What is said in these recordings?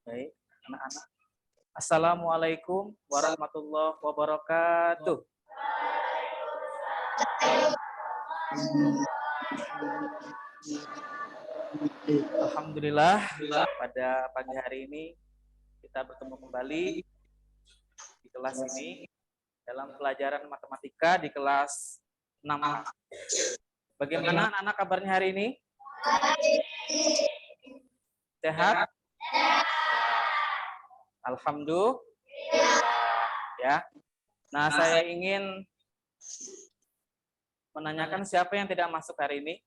Baik, anak-anak. Assalamualaikum warahmatullahi wabarakatuh. Alhamdulillah, pada pagi hari ini kita bertemu kembali di kelas ini dalam pelajaran matematika di kelas 6A. Bagaimana anak-anak kabarnya hari ini? Sehat? Alhamdulillah. Ya. Nah, saya ingin menanyakan siapa yang tidak masuk hari ini?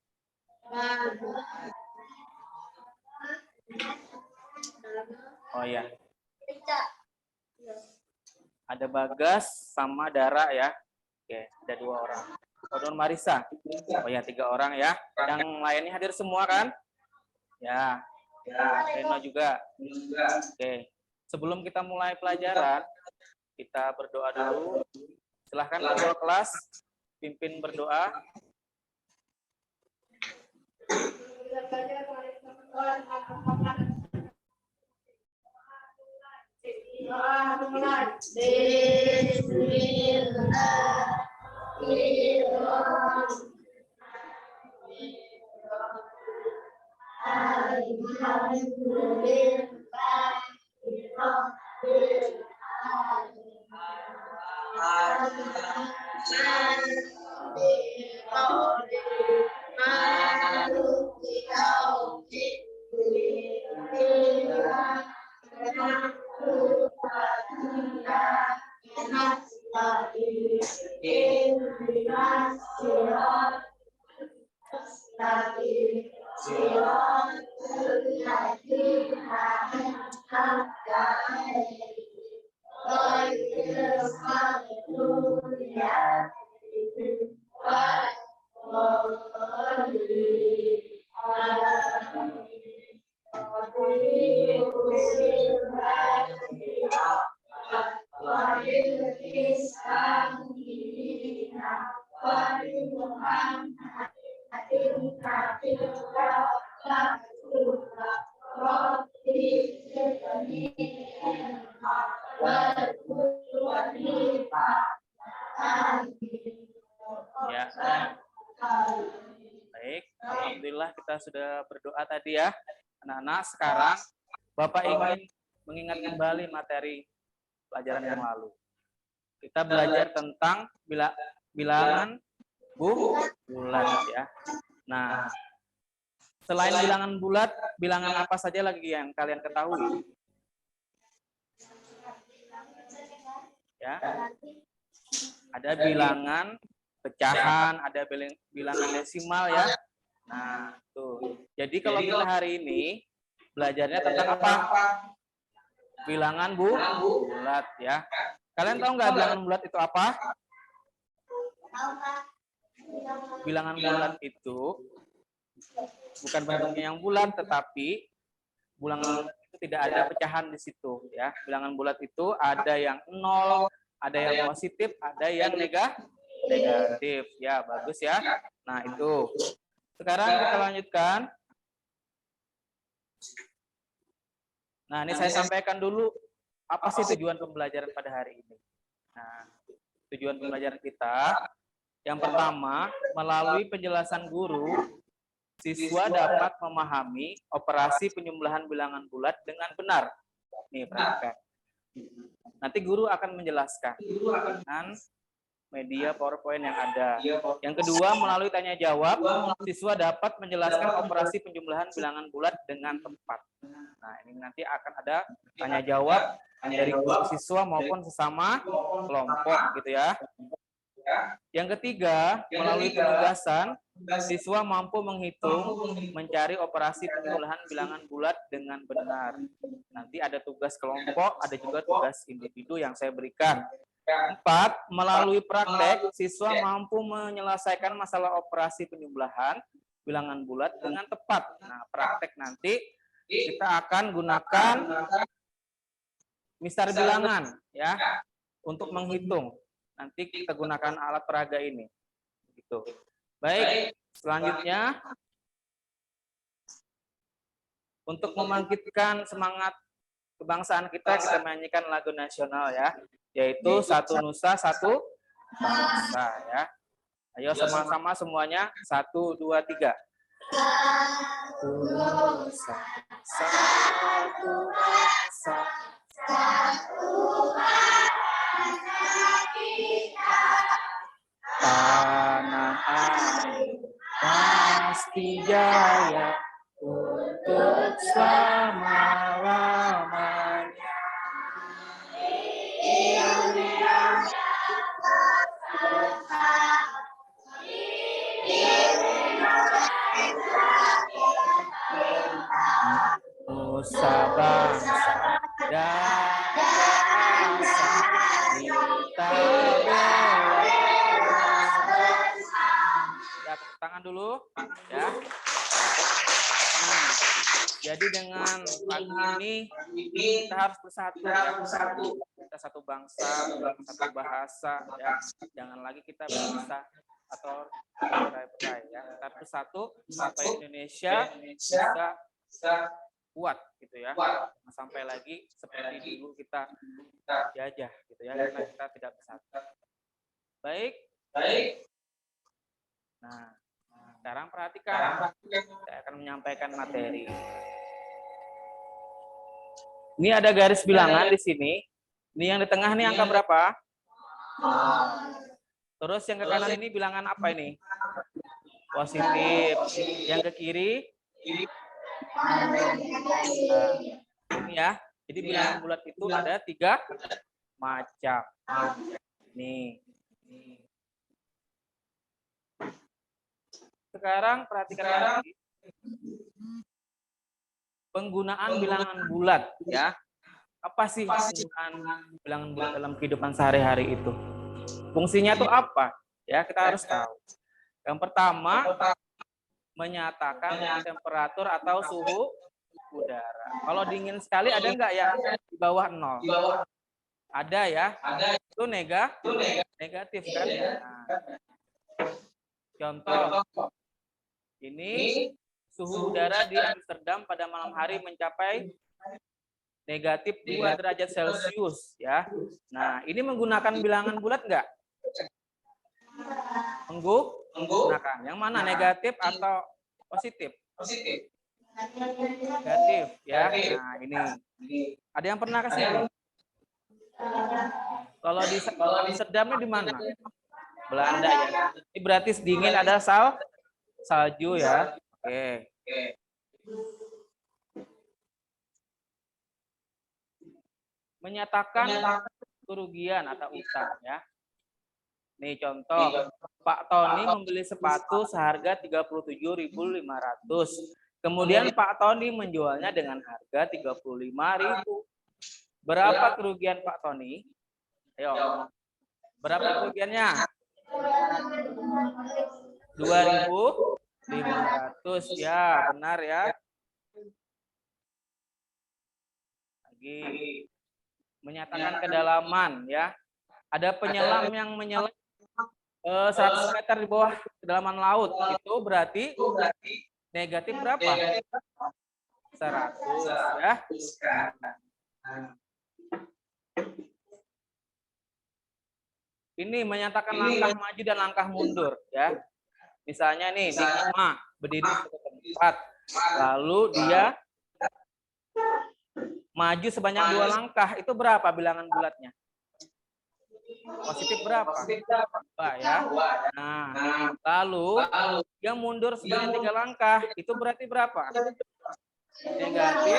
Oh ya. Ada Bagas sama Dara ya. Oke, ada 2 orang. Oh, Don Marisa. Oh ya, 3 orang ya. Yang lainnya hadir semua kan? Ya. Reno juga. Oke. Sebelum kita mulai pelajaran, kita berdoa dulu. Silahkan ketua kelas pimpin berdoa. Ya. Baik, alhamdulillah kita sudah berdoa tadi ya. Anak-anak, sekarang Bapak ingin mengingat kembali materi pelajaran yang lalu. Kita belajar tentang bilangan bulat ya. Nah, selain bilangan bulat, bilangan apa saja lagi yang kalian ketahui? Ya. Ada bilangan pecahan, ada bilangan desimal ya. Nah, tuh. Jadi kalau kita hari ini belajarnya tentang apa? Bilangan bulat ya. Kalian tahu nggak bilangan bulat itu apa? Bilangan bulat itu bukan bentuknya yang bulat, tetapi bilangan bulat itu tidak ada pecahan di situ ya. Bilangan bulat itu ada yang 0, ada yang positif, ada yang negatif. Ya, bagus ya. Nah, itu. Sekarang kita lanjutkan. Nah, ini saya sampaikan dulu apa sih tujuan pembelajaran pada hari ini. Nah, tujuan pembelajaran kita yang pertama, melalui penjelasan guru, siswa dapat memahami operasi penyembelahan bilangan bulat dengan benar. Nih, perhatikan. Nanti guru akan menjelaskan dengan media PowerPoint yang ada. Yang kedua, melalui tanya jawab, siswa dapat menjelaskan operasi penjumlahan bilangan bulat dengan tepat. Nah, ini nanti akan ada tanya jawab dari guru siswa maupun sesama kelompok gitu ya. Yang ketiga, melalui penugasan, siswa mampu menghitung, mencari operasi penjumlahan bilangan bulat dengan benar. Nanti ada tugas kelompok, ada juga tugas individu yang saya berikan. 4, melalui praktek, siswa mampu menyelesaikan masalah operasi penyembelahan bilangan bulat dengan tepat. Nah, praktek nanti kita akan gunakan mistar bilangan ya untuk menghitung. Nanti kita gunakan alat peraga ini. Gitu. Baik, selanjutnya untuk membangkitkan semangat kebangsaan kita menyanyikan lagu nasional ya, yaitu Satu Nusa Satu Bangsa ya. Ayo sama-sama semuanya, 1, 2, 3. Satu Nusa, satu bangsa, satu bangsa kita. Tanah air pasti jaya untuk selama-lamanya. Nusa bangsa dan bahasa kita bela. Ya, tepuk tangan dulu ya. Nah, jadi dengan lagu ini kita harus bersatu ya. Kita satu bangsa, satu bahasa ya. Jangan lagi kita berpisah atau bercerai-berai ya. Kita bersatu supaya Indonesia bisa kuat gitu ya. Sampai lagi seperti dulu kita jajah gitu ya, karena kita tidak bersatu. Baik. Nah, sekarang perhatikan, saya akan menyampaikan materi. Ini ada garis bilangan di sini. Ini yang di tengah nih angka berapa? Terus yang ke kanan ini bilangan apa ini? Positif. Yang ke kiri? Ini ya. Jadi bilangan bulat itu ada 3 macam. Nih. Sekarang perhatikan lagi penggunaan bilangan bulat ya. Apa sih penggunaan bilangan bulat dalam kehidupan sehari-hari itu? Fungsinya itu apa? Ya, kita harus tahu. Yang pertama, menyatakan temperatur atau suhu udara. Kalau dingin sekali ada nggak yang di bawah 0? Ada ya. Itu negatif kan? Nah, contoh, ini suhu udara di Amsterdam pada malam hari mencapai negatif 2 derajat Celcius ya. Nah, ini menggunakan bilangan bulat nggak? Menggunakan. Yang mana, negatif atau positif? Negatif ya. Nah, ini. Ada yang pernah ke sini? Kalau di Amsterdam ini di mana? Belanda ya. Ini berarti dingin, ada salju ya. Oke. Menyatakan kerugian atau utang ya. Nih contoh, Pak Tony membeli sepatu seharga 37.500. Kemudian Pak Tony menjualnya dengan harga 35.000. Berapa kerugian Pak Tony? Ayo. Berapa kerugiannya? 2.500 ya, benar ya. Lagi menyatakan kedalaman ya. Ada penyelam yang menyelam 100 meter di bawah kedalaman laut. Itu berarti negatif berapa? 100 ya. Ini menyatakan langkah maju dan langkah mundur ya. Misalnya nih, Nikma berdiri di satu tempat, lalu dia maju sebanyak 2 langkah, itu berapa bilangan bulatnya? Positif berapa? 2 ya. Nah, lalu dia mundur sebanyak 3 langkah, itu berarti berapa? Negatif.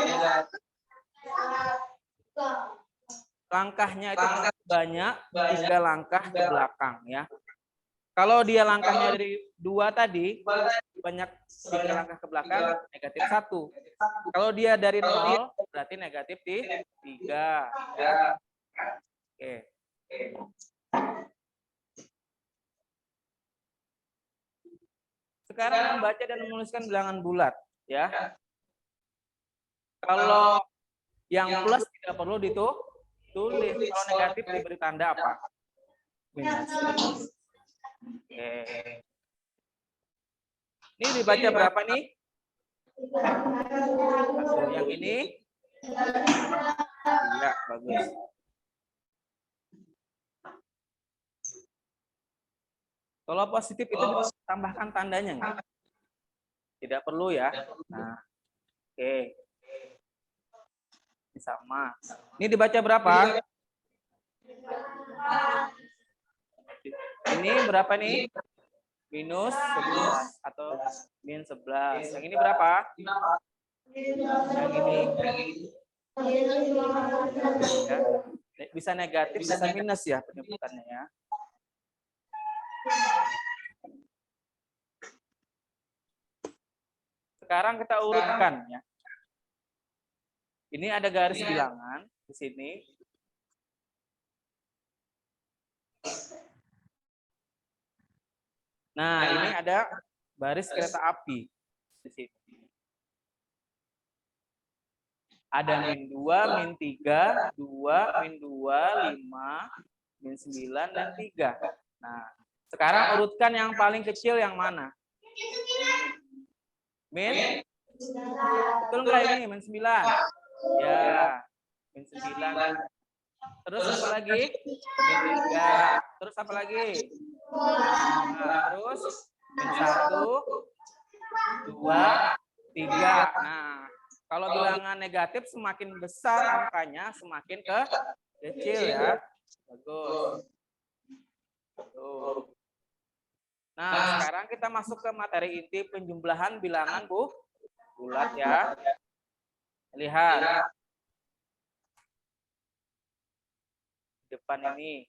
Langkahnya itu banyak 3 langkah ke belakang ya. Kalau dia langkahnya dari 2 tadi, banyak 3 langkah ke belakang, negatif 1. Kalau dia dari 0, berarti negatif 3. Ya. Oke. Sekarang membaca dan menuliskan bilangan bulat. Ya. Kalau yang plus tidak perlu ditulis. Kalau negatif diberi tanda apa? Minus. Oke. Ini dibaca berapa nih? Yang ini Iya, bagus. Kalau positif itu ditambahkan tandanya nggak? Tidak perlu ya. Nah, oke. Ini sama. Ini dibaca berapa? Ini berapa nih? Minus 11 atau min 11. Yang ini berapa? Yang ini? Ya. Bisa negatif, bisa minus ya penyebutannya ya. Sekarang kita urutkan ya. Ini ada garis bilangan di sini. Nah, ini ada baris kereta api di sini. Ada min 2, min 3, 2, min 2, 5, min 9, dan 3. Nah, sekarang urutkan yang paling kecil yang mana? Min? Betul nggak ini? Min 9. Ya, min 9. Terus apa lagi? Min 3. Terus apa lagi? Nah, terus min 1, 2, 3. Nah, kalau bilangan negatif semakin besar angkanya, semakin kecil ya. Bagus. Tuh. Nah, sekarang kita masuk ke materi inti penjumlahan bilangan bulat ya. Lihat. Depan ini.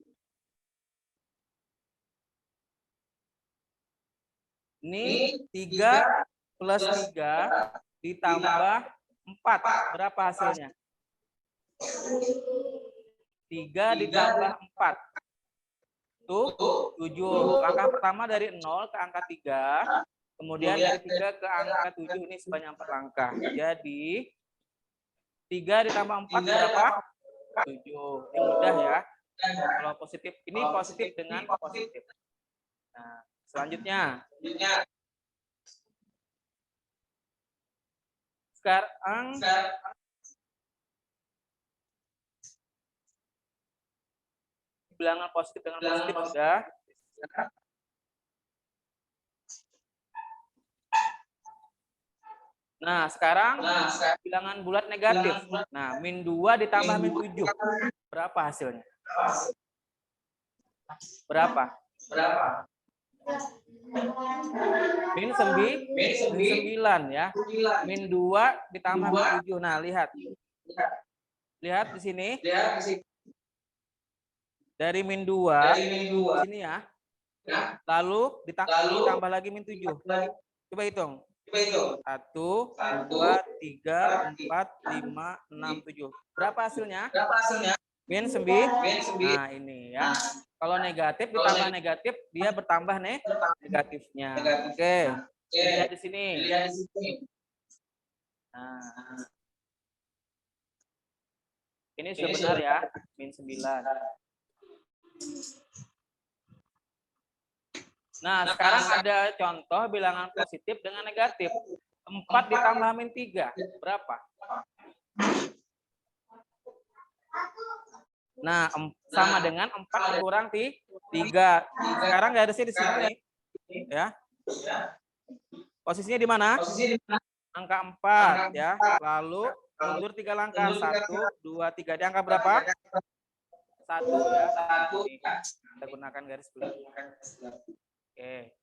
Ini 3 plus 3 ditambah 4. Berapa hasilnya? 3 ditambah 4. Tuh, 7. Langkah pertama dari 0 ke angka 3. Kemudian dari 3 ke angka 7. Ini sebanyak 4 langkah. Jadi, 3 ditambah 4 berapa? 7. Ini mudah ya. Kalau positif, ini positif dengan positif. Nah, selanjutnya. Sekarang bilangan positif dengan positif sudah. Nah, sekarang bilangan bulat negatif. Nah, min 2 ditambah min 7. Berapa hasilnya? Berapa? Min 9 ya. Min 2 ditambah min 7. Nah, lihat. Lihat di sini. Dari min 2 sini ya. Lalu ditambah lagi min 7. Coba hitung. 1, 2, 3, 4, 5, 6, 7. Berapa hasilnya? Min 9. Nah, ini ya. Kalau negatif ditambah negatif, dia bertambah negatifnya. Oke. Lihat di sini. Nah. Ini sudah benar ya, min 9. Nah, sekarang ada contoh bilangan positif dengan negatif. 4 ditambah min 3. Berapa? Nah, sama dengan 4 kurang 3. Sekarang garisnya di sini. Ya. Posisinya di mana? Angka 4 ya. Lalu mundur 3 langkah. 1, 2, 3. Di angka berapa? 1 ya. Kita gunakan garis belakang. Oke.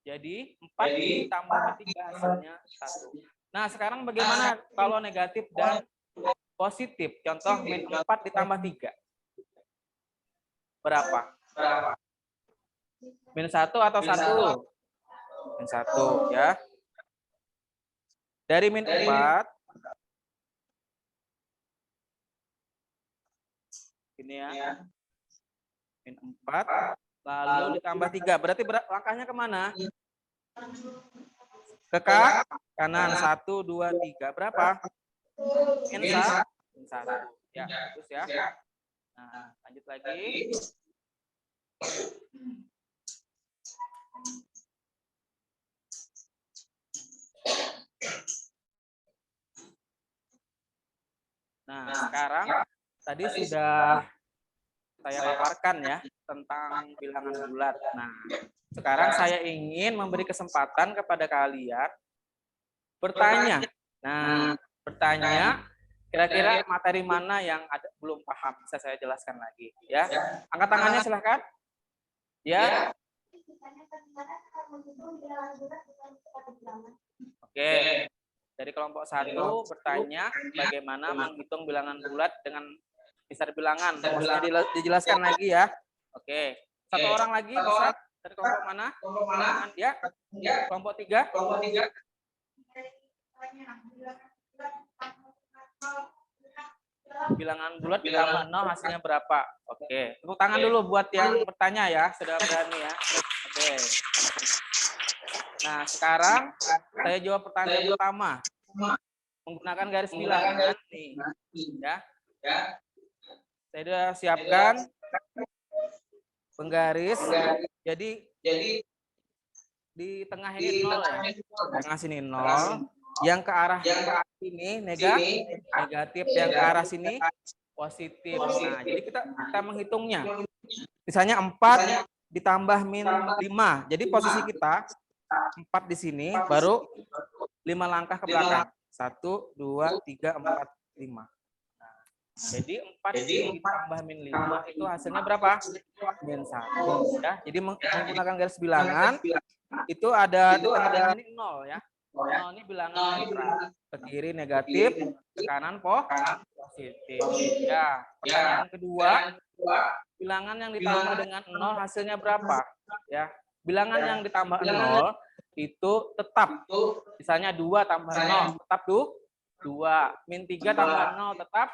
Jadi 4 ditambah 3 hasilnya 1. Nah, sekarang bagaimana kalau negatif dan positif? Contoh min 4 ditambah 3. Berapa? Min 1 atau 1? Min 1 ya. Dari min 4 ini ya. Min 4 lalu ditambah 3. Berarti langkahnya kemana? Ke kanan. 1, 2, 3. Berapa? Min 1. Ya, terus ya. Nah, lanjut lagi. Nah, sekarang tadi sudah saya paparkan ya tentang bilangan bulat. Nah, sekarang saya ingin memberi kesempatan kepada kalian bertanya. Nah, bertanya kira-kira materi mana yang ada belum paham, bisa saya jelaskan lagi ya. Angkat tangannya silahkan. Ya. Oke. Dari kelompok 1 bertanya bagaimana menghitung bilangan bulat dengan besar bilangan. Maksudnya dijelaskan lagi ya. Oke. Satu orang lagi bisa dari kelompok mana? Ya. Kelompok 3. Bilangan bulat ditambah 0 hasilnya berapa? Oke. Tepuk tangan dulu buat yang bertanya ya, sudah berani ya. Oke. Nah, sekarang saya jawab pertanyaan pertama. Menggunakan garis bilangan nih, ya. Saya sudah siapkan penggaris. Jadi di tengah ini 0 ya. Tengah sini 0. Yang ke arah sini negatif, yang ke arah sini positif. Nah, jadi kita menghitungnya. Misalnya 4 ditambah min 5. Jadi posisi kita 4 di sini, baru 5 langkah ke belakang. 1, 2, 3, 4, 5. Nah, jadi 4 ditambah min 5 itu hasilnya berapa? Min 1. Ya, jadi menggunakan garis bilangan itu ada di tengah ini 0 ya. 0 ini bilangan netral. Ke kiri negatif, ke kanan positif. Ya, pertanyaan kedua, bilangan yang ditambah dengan 0 hasilnya berapa? Ya, bilangan yang ditambah 0 itu tetap. Misalnya 2 tambah 0 tetap 2. Min 3 tambah 0 tetap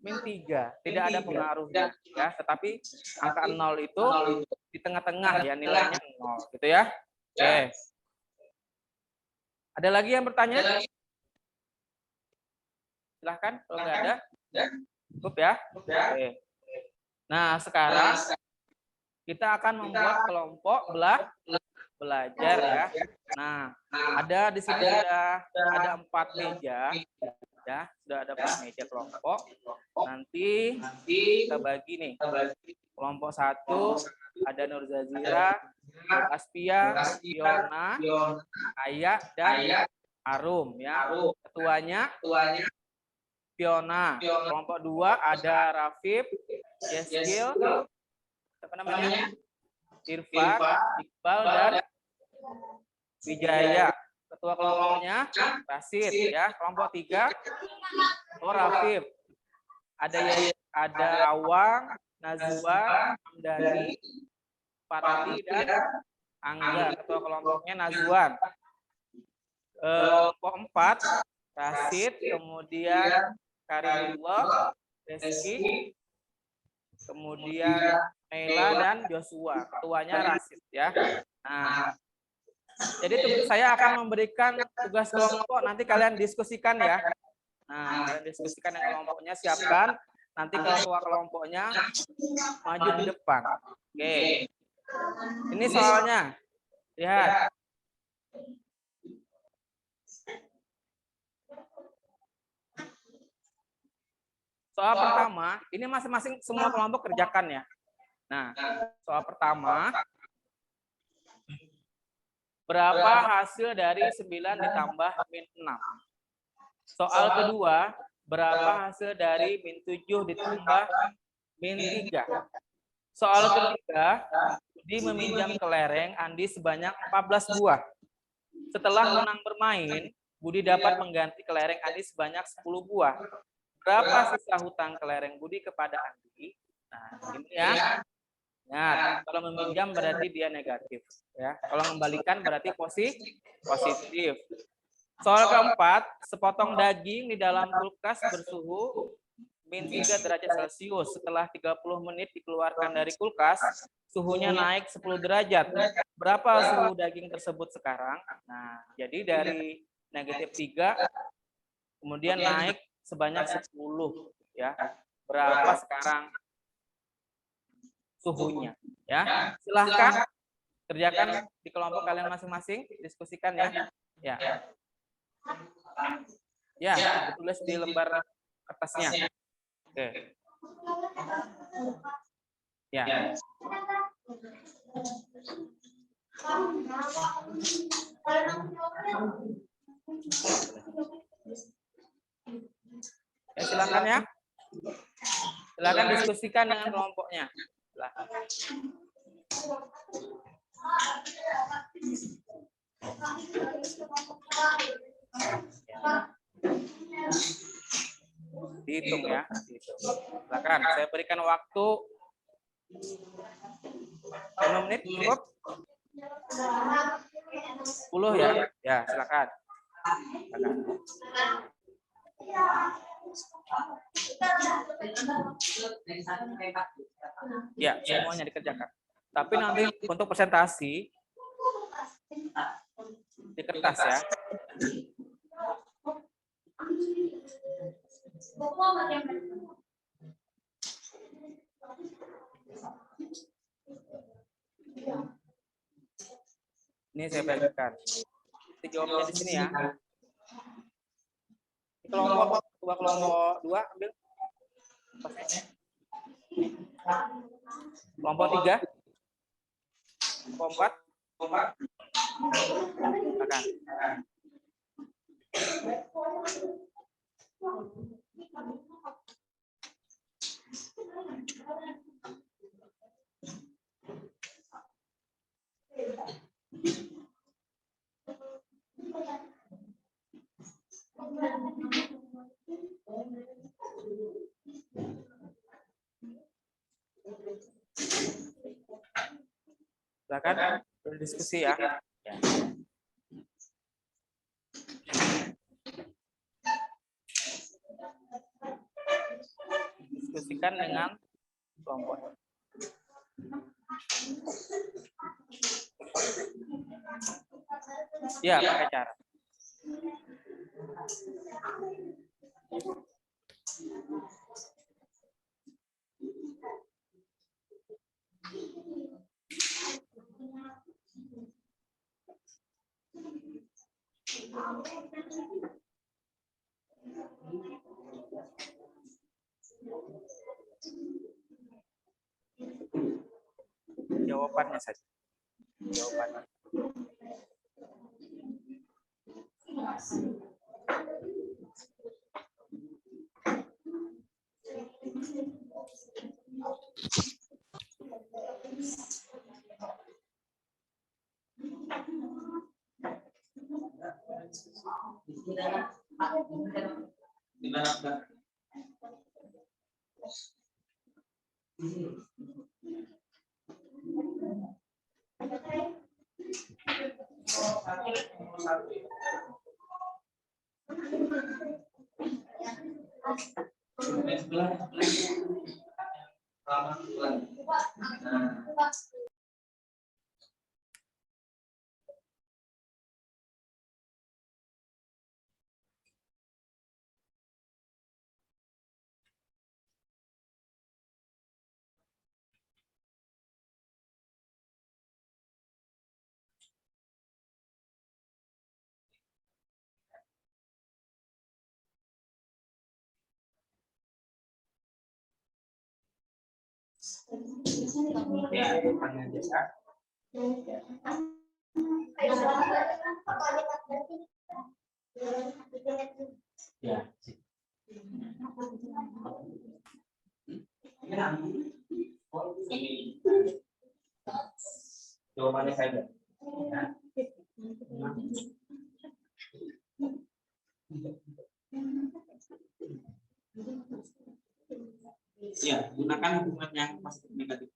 min 3. Tidak ada pengaruhnya ya, tetapi angka 0 itu di tengah-tengah ya, nilainya 0 gitu ya. Oke. Ada lagi yang bertanya? Silahkan kalau nggak ada. Cukup ya. Oke. Nah, sekarang kita akan membuat kelompok belajar ya. Nah, ada di sini sudah ada 4 meja ya, sudah ada 4 meja kelompok. Nanti kita bagi nih. Kelompok 1 ada Nur Zazira, Aspia, Fiona, Aya, dan Arum ya. Ketuanya Fiona. Kelompok 2 ada Rafif, Yeskil, apa namanya? Irfan, Iqbal, dan Wijaya. Ketua kelompoknya Rasid ya. Kelompok 3 Rafif. Ada Awang, Nazwa, Hamdani, Fatih, dan Angga. Ketua kelompoknya Nazwan. Kelompok 4 Rasid, kemudian Karimullah, Reski, kemudian Mela, dan Joshua. Ketuanya Rasid ya. Nah, jadi saya akan memberikan tugas kelompok, nanti kalian diskusikan ya. Nah, kalian diskusikan yang kelompoknya, siapkan. Nanti ketua kelompoknya maju di depan. Oke. Ini soalnya. Lihat. Soal pertama, ini masing-masing semua kelompok kerjakan ya. Nah, soal pertama, berapa hasil dari 9 ditambah min 6? Soal kedua, berapa hasil dari min 7 ditambah min 3? Soal ketiga, Budi meminjam kelereng Andi sebanyak 14 buah. Setelah menang bermain, Budi dapat mengganti kelereng Andi sebanyak 10 buah. Berapa sisa hutang kelereng Budi kepada Andi? Nah, ini ya. Nah, kalau meminjam berarti dia negatif. Ya. Kalau mengembalikan berarti positif. Soal keempat, sepotong daging di dalam kulkas bersuhu min 3 derajat Celcius. Setelah 30 menit dikeluarkan dari kulkas, suhunya naik 10 derajat. Berapa suhu daging tersebut sekarang? Nah, jadi dari negatif 3, kemudian naik sebanyak 10 ya. Berapa sekarang suhunya ya? Silahkan kerjakan di kelompok kalian masing-masing, diskusikan ya. Ya. Ya, ditulis di lembar kertasnya. Oke. Ya. Ya, silakan ya. Silakan diskusikan dengan kelompoknya. Silakan. Dihitung ya. Dihitung. Silakan, saya berikan waktu 5 menit cukup. 10 ya. Ya, silakan. Ya, semuanya dikerjakan. Tapi nanti untuk presentasi di kertas ya. Ini saya bagikan. Jawabnya di sini ya. Kelompok 2 ambil. Kelompok 3. Kelompok 4. Silakan. Silakan berdiskusi ya. Diskusikan dengan kelompok. Ya, pakai cara. Jawabannya saja. Jawabannya. Ya, jawabannya saya. Ya, gunakan hubungan yang positif negatif.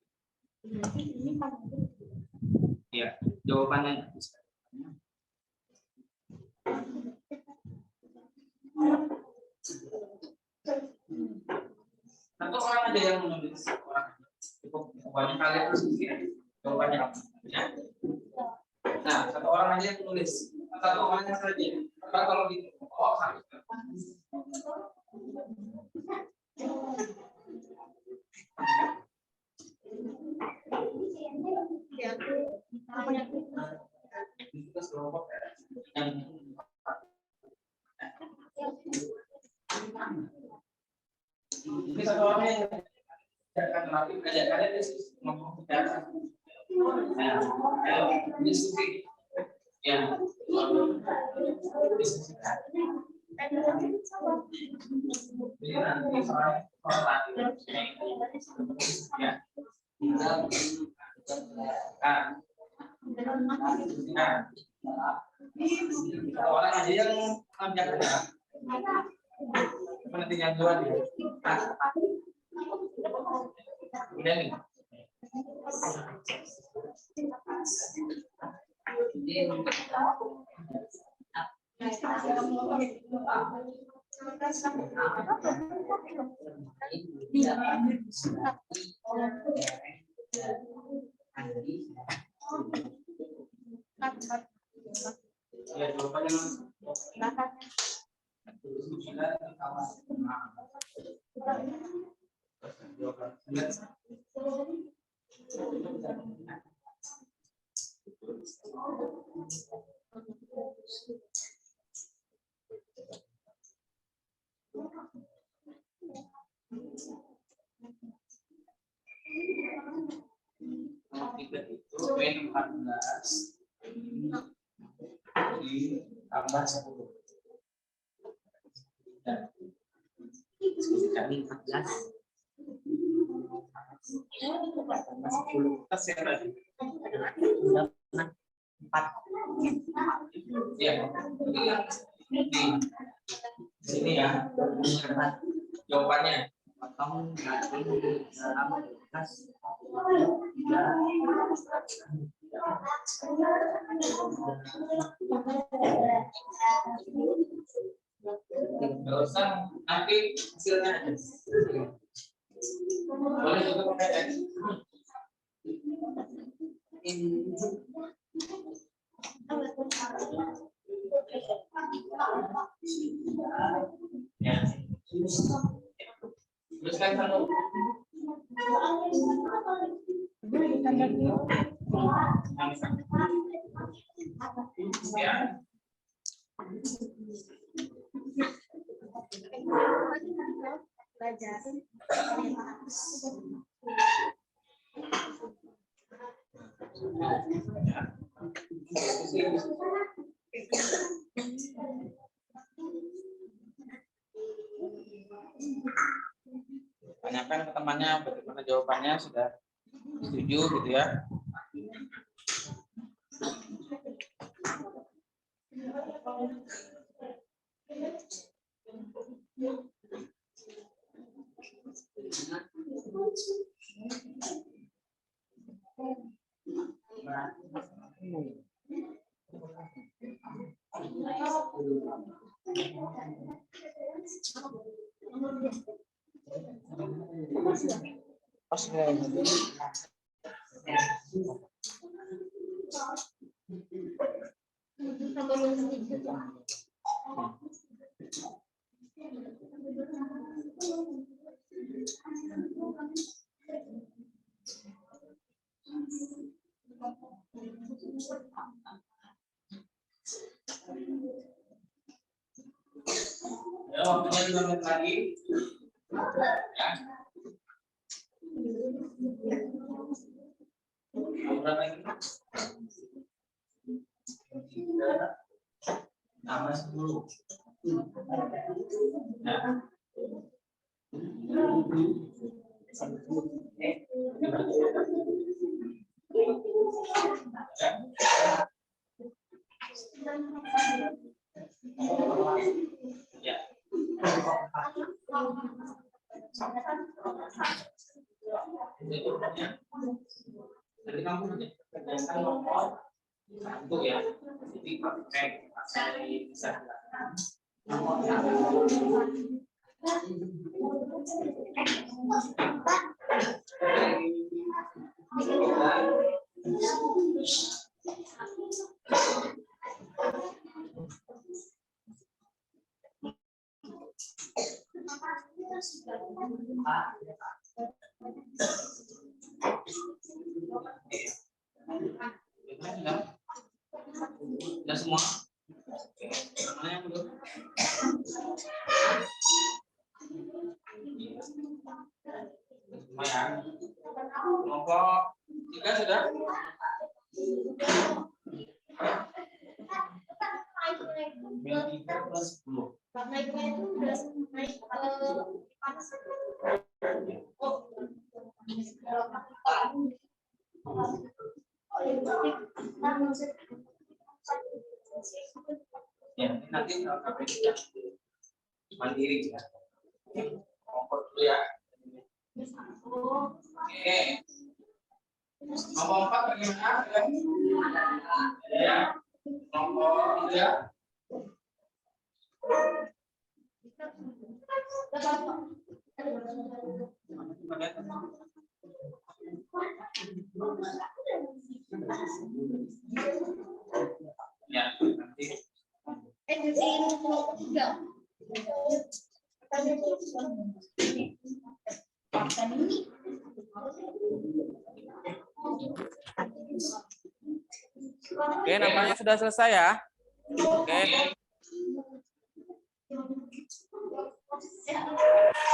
Ya, jawabannya. Satu orang aja yang menulis, orang cukup banyak kalian diskusi jawabannya apa? Ya. Nah, satu orang aja yang menulis, satu orangnya saja. Kalau gitu, oh harus. Yang Ini satu orang yang akan rapi ajakannya dia ngomong bicara. Diskusi. Ya. Diskusikan. Jadi nanti soal ya. Orang aja yang mengerjakan. Pentingnya jual ya. Udah nih. Ya, jawabannya tiga itu N14 ditambah 10. Kami 14 tambah 10 terser lagi. 4. Ya. Di sini ya. Jawabannya potong berarti dalam bekas 3. Nggak usah nanti hasilnya ada. Boleh juga pakai X. Ya. Teruskan satu. Ya. Tanyakan ke temannya bagaimana jawabannya, sudah setuju gitu ya. Ya, waktunya 2 menit lagi. Ya. Berapa ini? Tambah 10. Nah. Ya. Jadi kamu kerjakan nomor 1 ya. Jadi pakai bisa nomor 1. Sudah semua? Mana yang belum? Ya. Kelompok 3 sudah? Min 3 plus 10. Ya, ini nanti KPI mandiri ya. Kelompok dulu ya. Oke. Nomor 4 bagaimana? Ya. Nomor 3. Ya, nanti. Oke, nampaknya sudah selesai ya. Oke.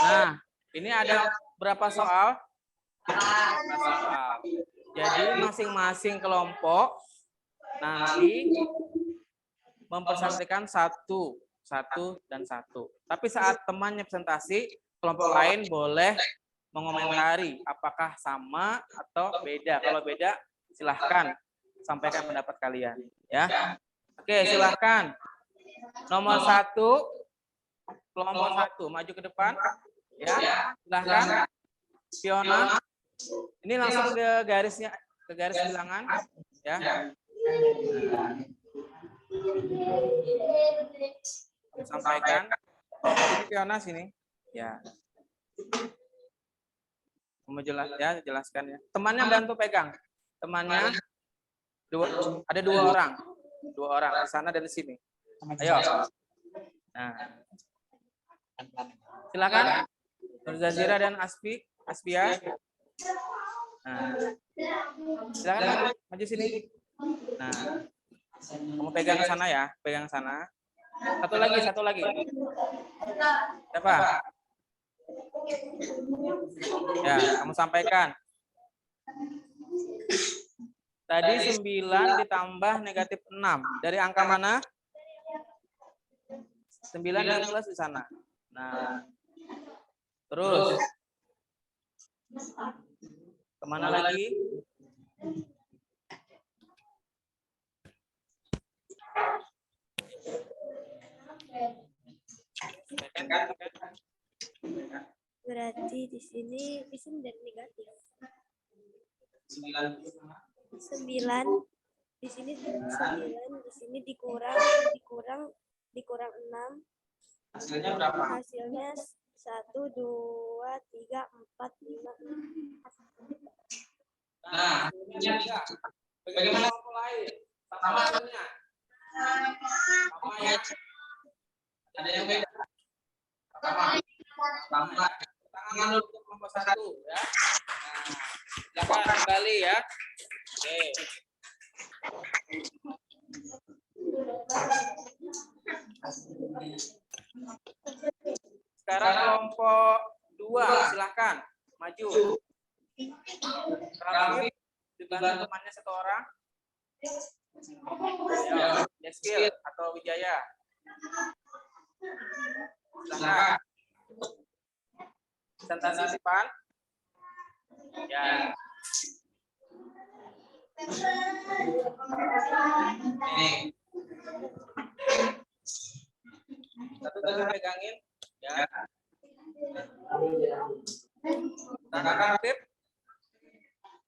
Nah, ini ada berapa soal? Berapa soal. Jadi masing-masing kelompok nanti mempresentasikan satu, dan satu. Tapi saat temannya presentasi, kelompok lain boleh mengomentari apakah sama atau beda. Kalau beda, silahkan sampaikan pendapat kalian. Ya, oke, silahkan. Nomor 1, kelompok 1 maju ke depan. Ya, silahkan. Fiona, ini langsung ke garisnya, ke garis bilangan. Ya. Sampaikan. Ini Fiona sini. Ya. Mau jelaskan ya. Temannya bantu pegang. Temannya ada 2 orang. 2 orang di sana dari sini. Ayo. Nah. Silakan. Nur Zazira dan Aspia. Nah. Silakan maju sini. Nah. Kamu pegang sana ya, pegang sana. Satu lagi. Siapa? Ya, kamu sampaikan. Tadi 9 ditambah negatif 6. Dari angka mana? 9 yang plus di sana. Nah, terus. Kemana lagi? Berarti di sini dari negatif. 9 di sini 9 di sini dikurang 6. Hasilnya berapa? Hasilnya 1 2 3 4 5. Nah, bagaimana kelompok lain? Sama hasilnya? Sama ya? Ada yang beda? Sama. Tangan dulu untuk kelompok 1 ya. Nah, silakan kembali ya. Oke. Sekarang kelompok 2, silakan maju. Rafif dibantu temannya 1 orang. Ayo, Yeskil atau Wijaya. Silakan. Presentasi depan. Ya. Ini. Satu pegangin. Ya. Kakak Rafif.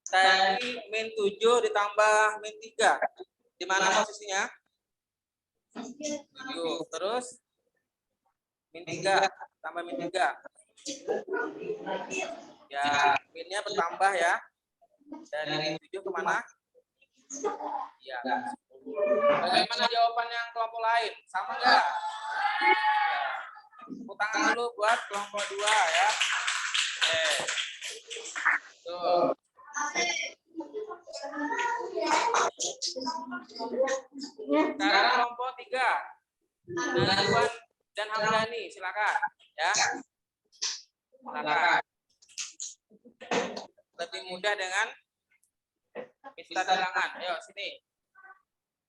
Tadi min 7 ditambah min 3. Di mana posisinya? 7. Terus min 3 tambah min 3. Ya, minnya bertambah ya. Dari 7 kemana? Ya. Bagaimana jawaban yang kelompok lain? Sama enggak? Tepuk tangan dulu buat kelompok 2 ya. Oke. Tuh. Sekarang kelompok 3. Najwan dan Hamdani, silakan ya. Silakan. lebih mudah dengan Mister bilangan. Ayo sini.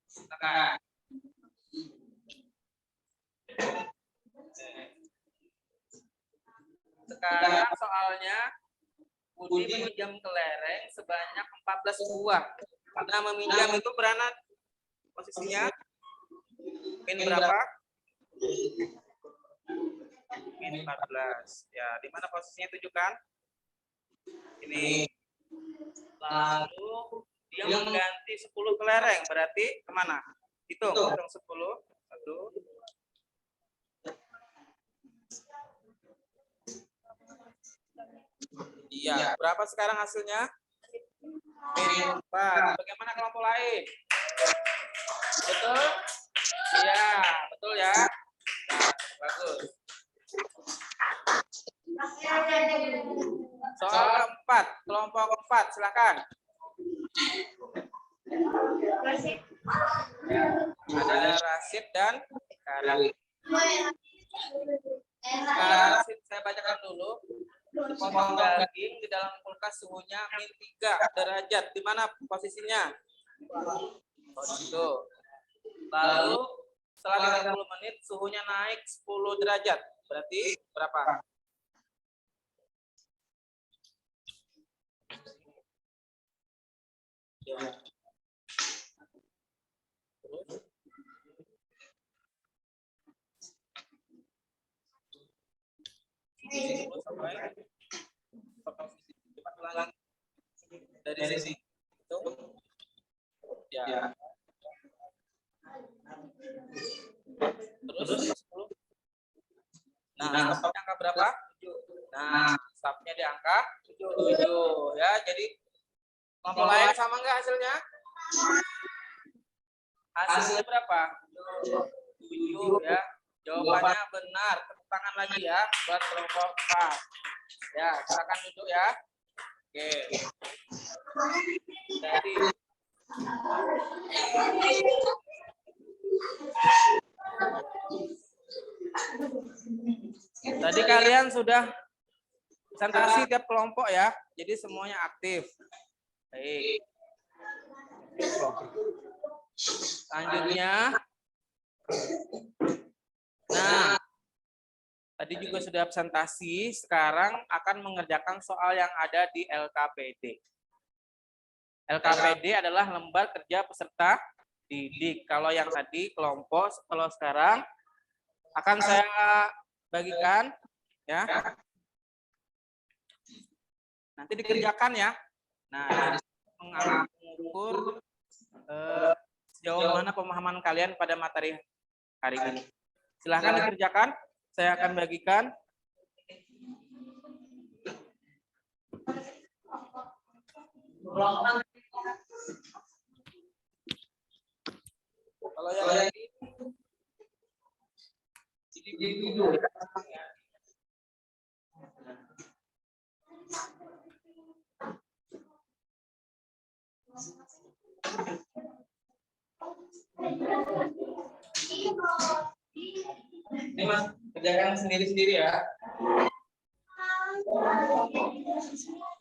Silakan. Sekarang soalnya Budi meminjam kelereng sebanyak 14 buah. Karena meminjam itu berana posisinya min berapa? Min 14. Ya, di mana posisinya tunjukkan? Ini. Lalu dia mengganti 10 kelereng, berarti kemana? Hitung 10. 1. Iya, berapa sekarang hasilnya? Min 4. Bagaimana kelompok lain? Betul? Iya, betul ya. Nah, bagus. Soal keempat, kelompok keempat, silakan. Ada Rasid dan Karim. Sekarang saya bacakan dulu. Potong daging di dalam kulkas suhunya min 3 derajat. Di mana posisinya? Oh, itu. Lalu setelah 30 menit suhunya naik 10 derajat. Berarti berapa? Ya. Terus? Sampai cepat ulang dari sini. Itu. Ya. Terus 10. Nah, stopnya angka berapa? 7. Nah, stopnya di angka 7 ya. Jadi kelompok lain sama enggak hasilnya? Hasilnya berapa? 7 ya. Jawabannya benar. Tepuk tangan lagi ya buat kelompok 4. Ya, silakan duduk ya. Oke. Jadi tadi kalian sudah presentasi tiap kelompok ya. Jadi semuanya aktif. Baik. Selanjutnya. Nah, tadi juga sudah presentasi, sekarang akan mengerjakan soal yang ada di LKPD. LKPD adalah lembar kerja peserta didik. Kalau yang tadi kelompok, kalau sekarang akan saya bagikan ya. Nanti dikerjakan ya. Nah, mengukur sejauh mana pemahaman kalian pada materi hari ini. Silahkan dikerjakan. Saya akan bagikan. Kalau yang ini individu ya. Ini Mas, kerjakan sendiri-sendiri ya.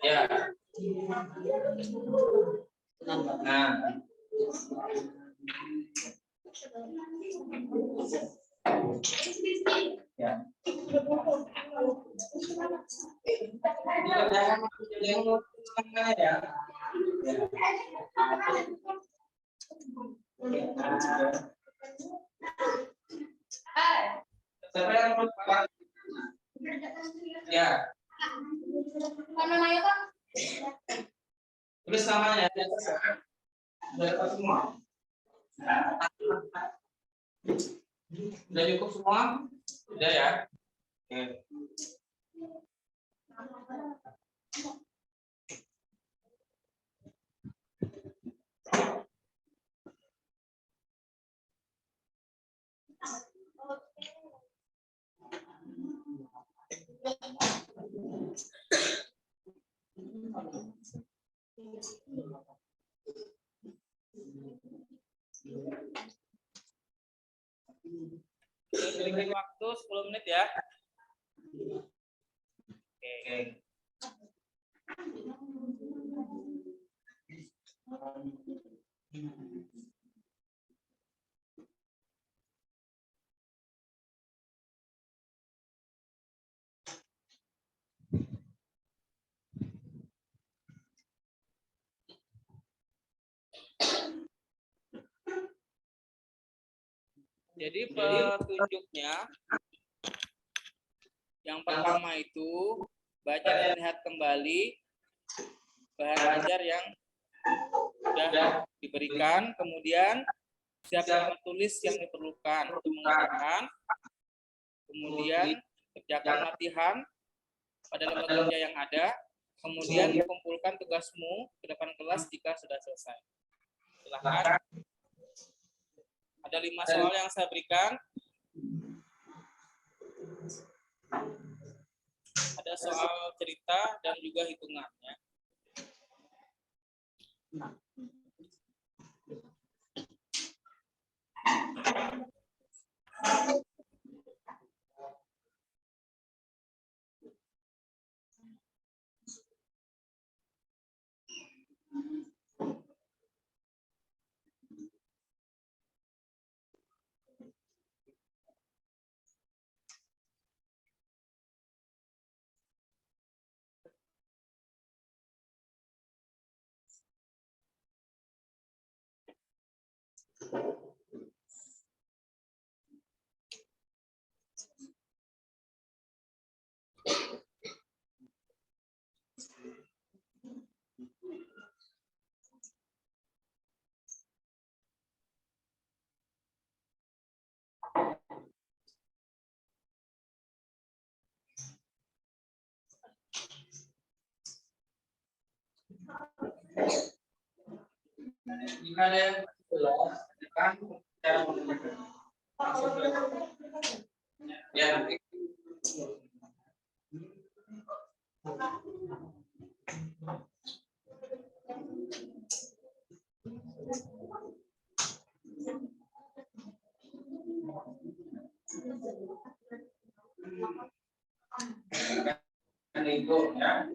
Ya. Nah. Ya. Siapa yang ya. Mana nanya Pak? Tulis namanya di atas ya. Sudah semua. Sudah cukup semua? Sudah ya. Oke. Beri waktu 10 menit ya. Oke. Jadi petunjuknya yang pertama itu baca dan lihat kembali bahan ajar yang sudah diberikan, kemudian siapkan tulis yang diperlukan untuk mengerjakan, kemudian kerjakan latihan pada lembar kerja yang ada, kemudian kumpulkan tugasmu ke depan kelas jika sudah selesai. Silakan. Ada 5 soal yang saya berikan. Ada soal cerita dan juga hitungannya. Jika ada yang belum, kan cara menggunakan. Ya, nanti. Itu ya.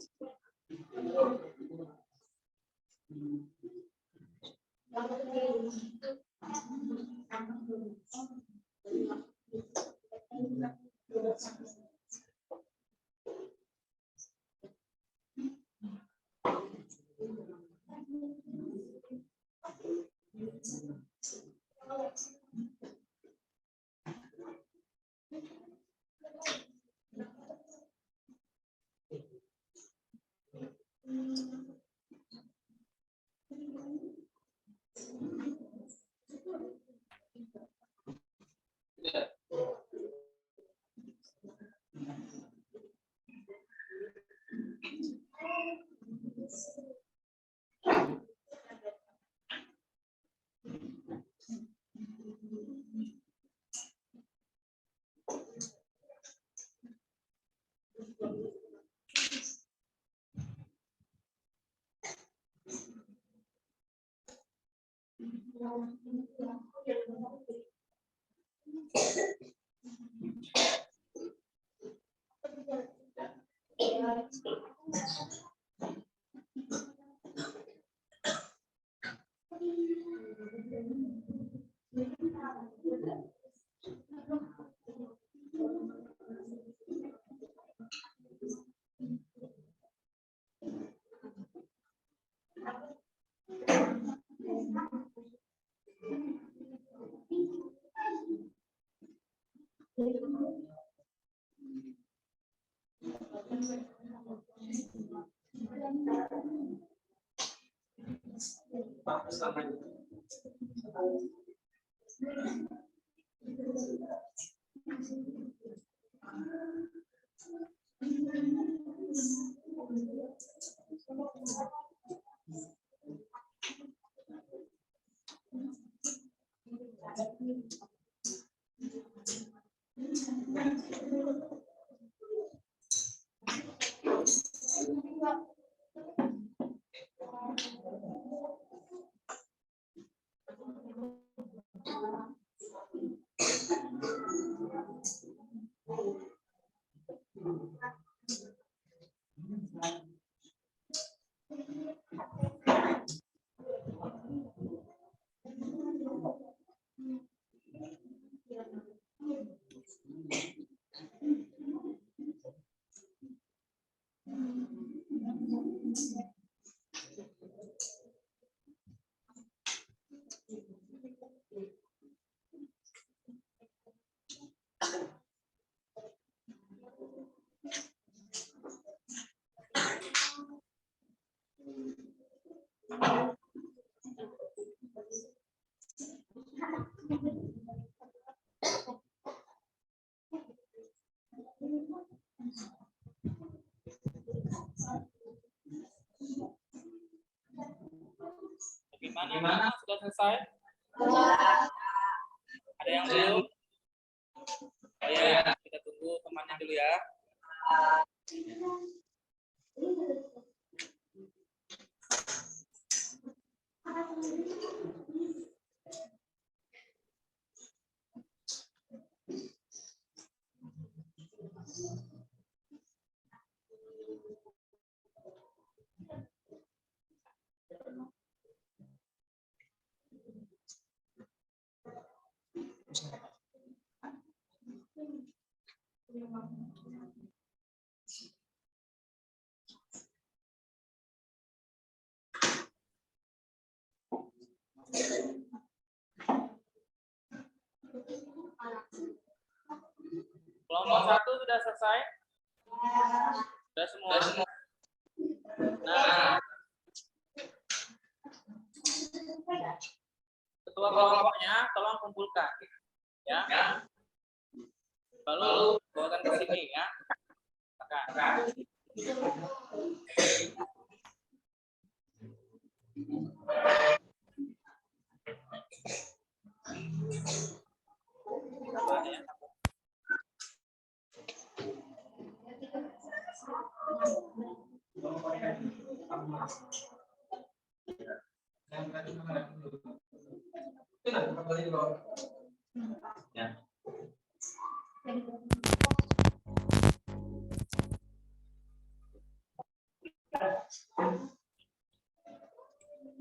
Bagaimana? Sudah selesai? Ada yang belum? Oh ya, kita tunggu temannya dulu ya. Kelompok 1 sudah selesai? Sudah semua? Nah, ketua kelompoknya tolong kumpulkan. Ya. Lalu bawakan ke sini ya. Maka.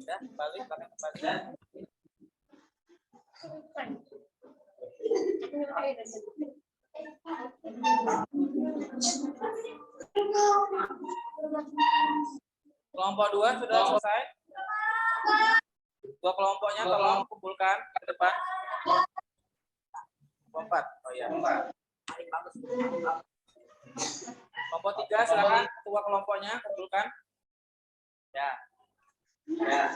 Ya, balik kembali. Kelompok 2 sudah selesai? Dua kelompoknya tolong kumpulkan ke depan. Kelompok 4. Oh ya. Kelompok 3 silakan ketua kelompoknya kumpulkan. Ya. Ya.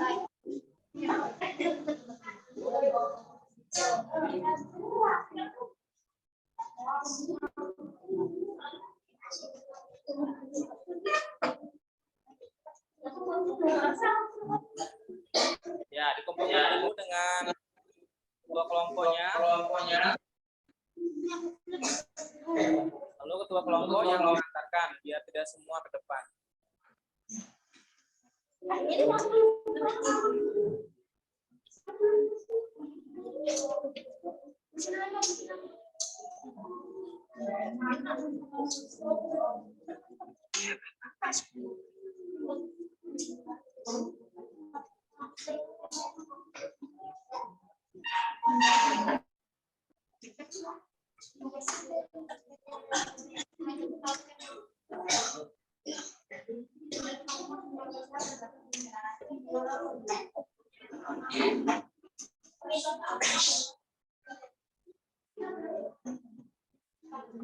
Ya, dikumpulkan dulu dengan ketua kelompoknya. Lalu ketua kelompok yang mengantarkan biar tidak semua ke depan.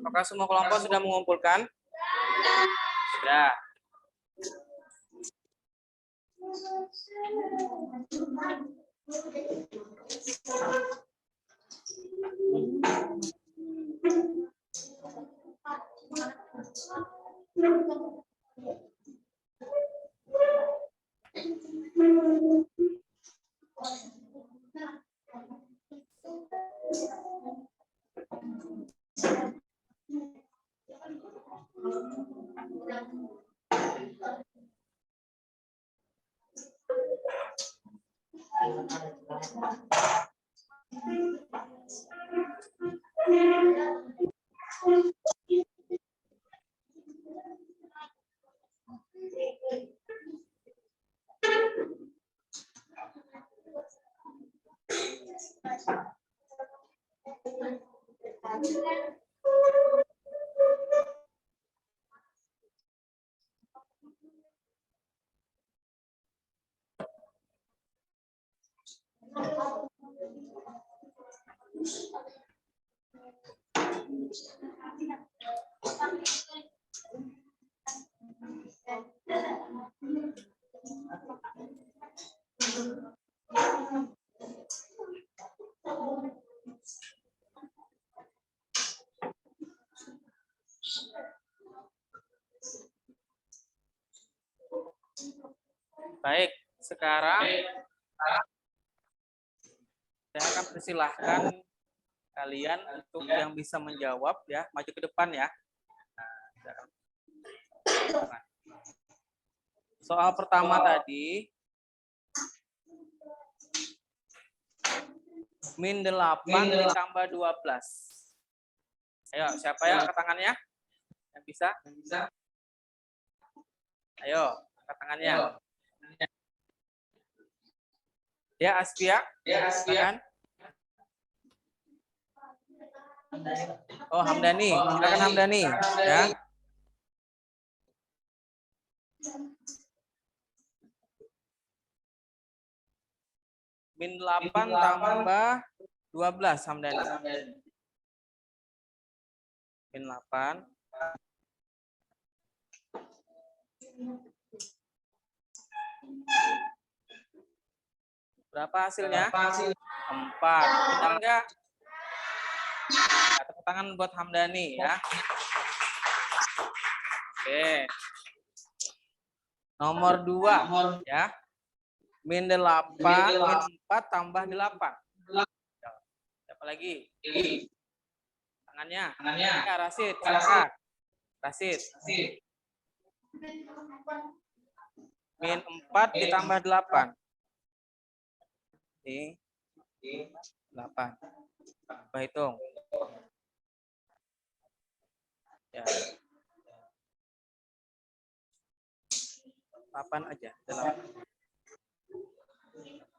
Apakah semua kelompok sudah mengumpulkan? Sudah. Baik, sekarang saya akan persilahkan kalian untuk yang bisa menjawab ya, maju ke depan ya. Nah, soal pertama tadi, min 8 ditambah 12. Ayo, siapa ya angkat tangannya? Yang bisa? Ayo, angkat tangannya. Ya, Aspia? Silakan. Oh, Hamdani. Silakan Hamdani. Ya. Min 8 tambah 12, Hamdani. Min 8. Berapa hasilnya? 4. Benar enggak? Tepuk tangan buat Hamdani ya. Oke. Nomor 2 ya. Min 8, min 4 tambah 8. Siapa lagi? Tangannya. Ya, Rasid. Silakan. Rasid. Min 4 ditambah 8. Ini 8. Coba hitung. Ya. 8 aja. 8.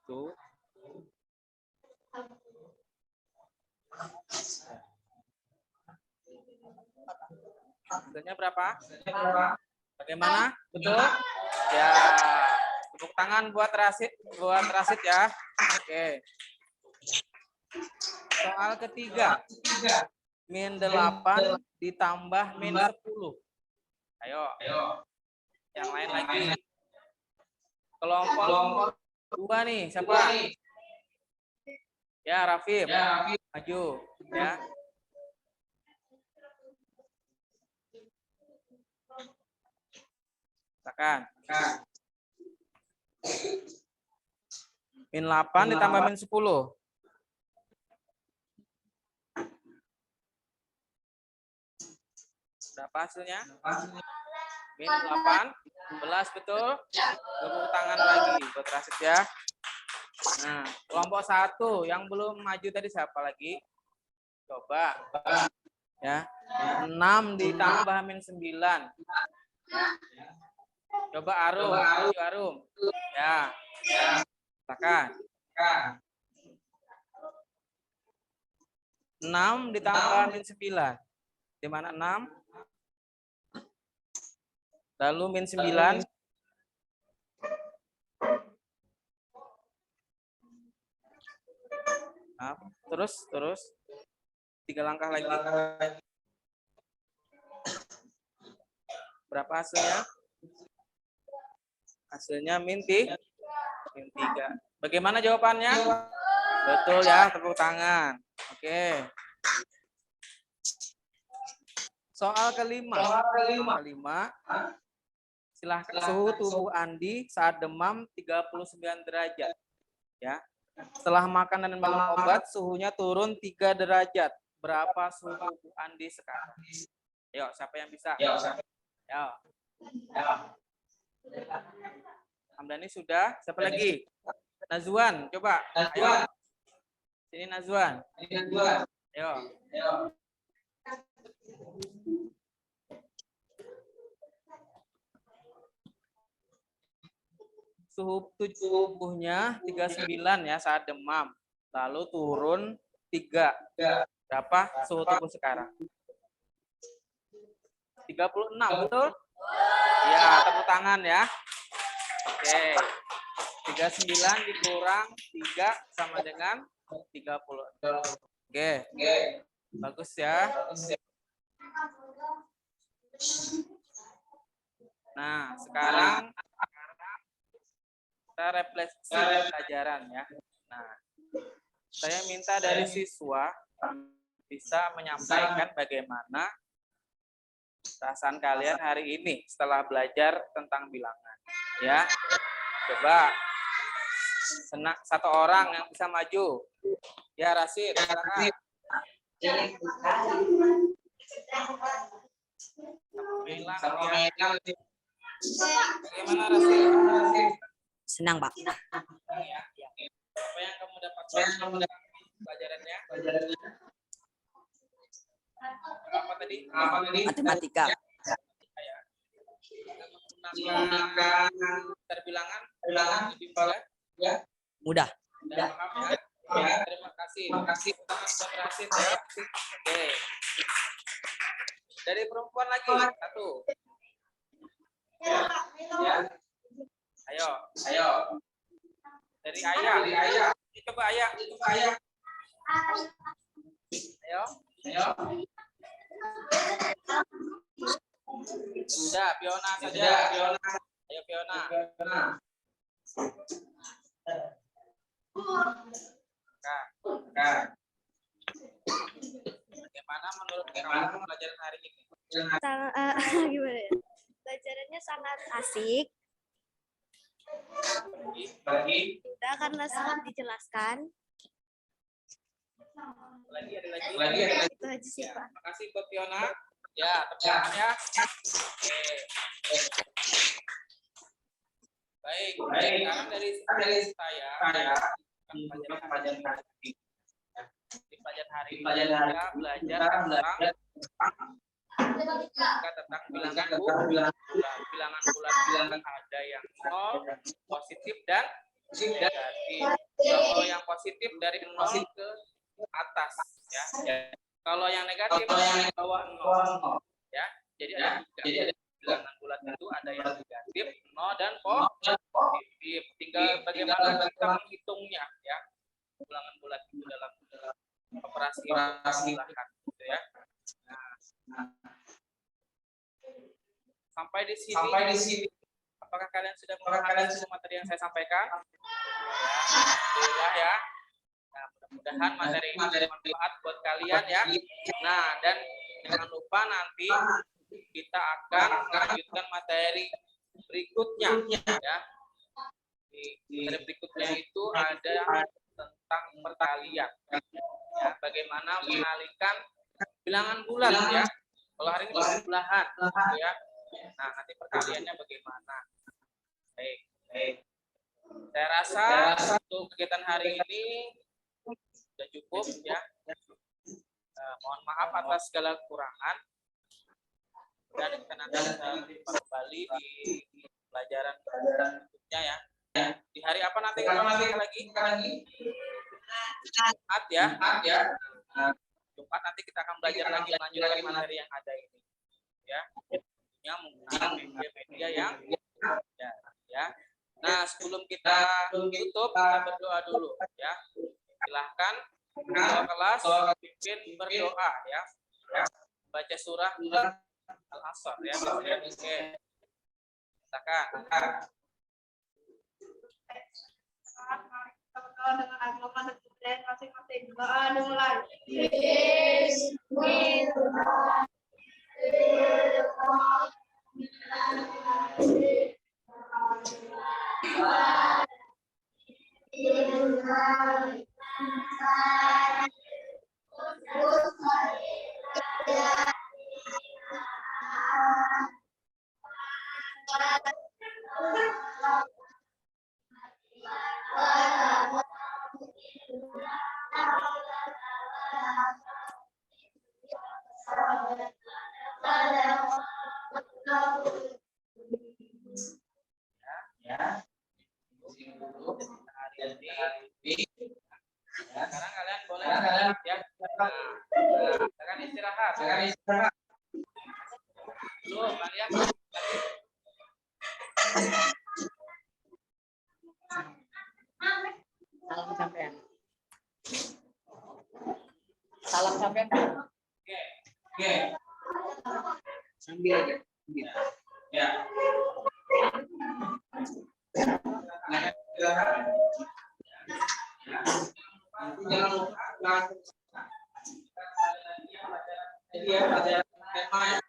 Tuh. Hasilnya berapa? Bagaimana? Betul? Ya. Tepuk tangan buat Rasid ya. Oke. Soal ketiga. Min 8 ditambah min 10. Ayo. Yang lain lagi. Kelompok 2 nih, siapa? Ya, Rafif. Maju, ya. Silakan. Min 8 ditambah min 10. Berapa hasilnya? Min 8, 11 betul. Tepuk tangan lagi buat Rasid ya. Nah, kelompok 1 yang belum maju tadi siapa lagi? Coba. Ya. 6 ditambah min 9. Ya. Coba Arum. Maju Arum. Ya. Silakan. 6 ditambah min 9. Di mana 6? Lalu min 9. Nah, terus 3 langkah lagi. Berapa hasilnya? Hasilnya min 3. Bagaimana jawabannya? Betul ya, tepuk tangan. Oke. Soal kelima. Silahkan suhu tubuh Andi saat demam 39 derajat. Ya. Setelah makan dan minum obat, suhunya turun 3 derajat. Berapa suhu tubuh Andi sekarang? Ayo, siapa yang bisa? Ayo. Hamdani sudah. Siapa lagi? Nazwan, coba. Ayo. Sini Nazwan. Ayo. Suhu tubuhnya 39 ya saat demam. Lalu turun 3. Berapa suhu tubuh sekarang? 36, betul? Ya, tepuk tangan ya. Oke. 39 dikurang 3 sama dengan 30. Oke. Bagus ya. Nah, sekarang kita refleksi pelajaran ya. Nah, saya minta dari siswa bisa menyampaikan bagaimana perasaan kalian hari ini setelah belajar tentang bilangan? Ya, coba satu orang yang bisa maju. Ya, Rasid, silakan. Bilang ya. Bagaimana Rasid? Senang, Pak. Ya. Apa yang kamu dapatkan pelajarannya? Apa tadi? Matematika. Ya. Menggunakan terbilangan lebih mudah. Ya. Mudah. Dan paham ya? Ya, terima kasih. Sudah berhasil ya. Oke. Dari perempuan lagi satu. Ya. Ayo. Dari Ayah. Coba Ayah. Ayo. Sudah, Fiona saja. Ayo Fiona. Nah. Bagaimana menurut kamu pelajaran hari ini? Gimana ya? Pelajarannya sangat asik. Lagi. Mudah karena sangat dijelaskan. Lagi. Itu aja sih, Pak. Makasih buat Fiona. Ya, tepuk ya. Oke. Baik. Sekarang dari saya pelajaran hari ini kita belajar tentang bilangan bulat ada yang 0, positif dan negatif. Kalau yang positif dari 0 ke atas ya. Kalau yang negatif dari bawah 0 ya. Jadi ada 3. Bilangan bulat itu ada yang negatif, 0 dan positif. Tinggal bagaimana kita menghitungnya ya. Bilangan bulat itu dalam operasi bilangan gitu ya. Nah, sampai di sini. Apakah kalian sudah memahami semua materi yang saya sampaikan? Ya, alhamdulillah ya. Nah, mudah-mudahan materi ini bermanfaat buat kalian ya. Nah, dan jangan lupa nanti kita akan melanjutkan materi berikutnya ya. Di materi berikutnya itu ada tentang perkalian. Ya, bagaimana mengalihkan bilangan bulat ya. Kalau hari ini belahan ya. Nah, nanti perkaliannya bagaimana? Baik. Saya rasa untuk kegiatan hari ini sudah cukup ya. Mohon maaf atas segala kekurangan. Dan kita nanti bisa kembali di pelajaran berikutnya ya. Di hari apa nanti lagi? Jumat ya. Jumat nanti kita akan belajar lagi melanjutkan materi yang ada ini. Ya. Yang menggunakan media yang ya. Nah, sebelum kita tutup, kita berdoa dulu ya. Silahkan ketua kelas pimpin berdoa ya. Baca surah Al-Asr ya. Oke. Silakan. Dengan agama dan budaya masing-masing. Doa dimulai. Sekarang kalian boleh ya. Silakan istirahat. Dulu kalian Salam sampean. Oke. Sambil aja. Ya. Jangan lupa langsung. Jadi ya, pelajaran tema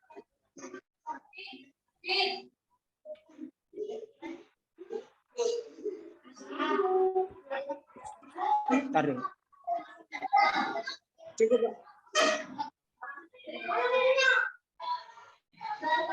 Taruh. Cukup, Pak.